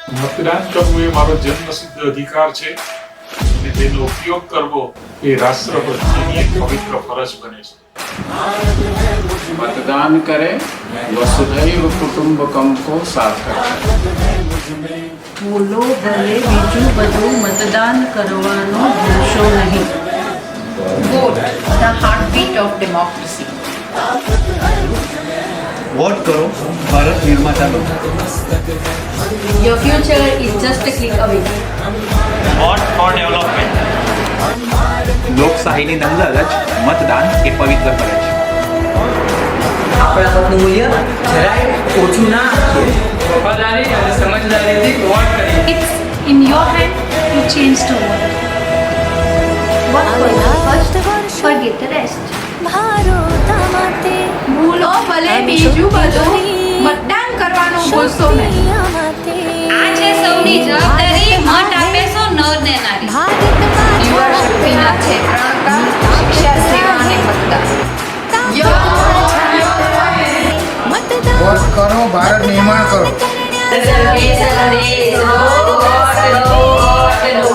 મતદાન કરવું એ મારો જન્મસિદ્ધ અધિકાર છે અને તેનો ઉપયોગ કરવો એ રાષ્ટ્ર પ્રત્યેની એક પવિત્ર ફરજ બને છે. मतदान करें, वसुधैव कुटुंबकम को सार्थक બોલો ભલે બીજું બધું મતદાન કરવાનો ભૂલશો નહીં. Vote, the heartbeat of democracy. Vote કરો, ભારત નિર્માતા બનો. Your future is just a click away. Vote for development. લોકશાહીની નંદર જ મતદાન એ પવિત્ર કરે છે. આપણા મતનું મૂલ્ય જરાય ઓછું ના આપીએ. વફાદારી અને સમજદારીથી વોટ કરીએ. It's in your hand to change the world. What first, forget the rest. ભૂલો ભલે બીજું બધું મતદાન કરવાનું ભૂલશો નહીં. આ છે સૌની જવાબદારી. મત આપે છો નર ને નારી. યુવા શક્તિના છે પ્રણતા, શિક્ષા, સેવા અને મતદાન. વોટ કરો, ભારત નિર્માણ કરો. સંદેશ, વોટ લો, વોટ લો.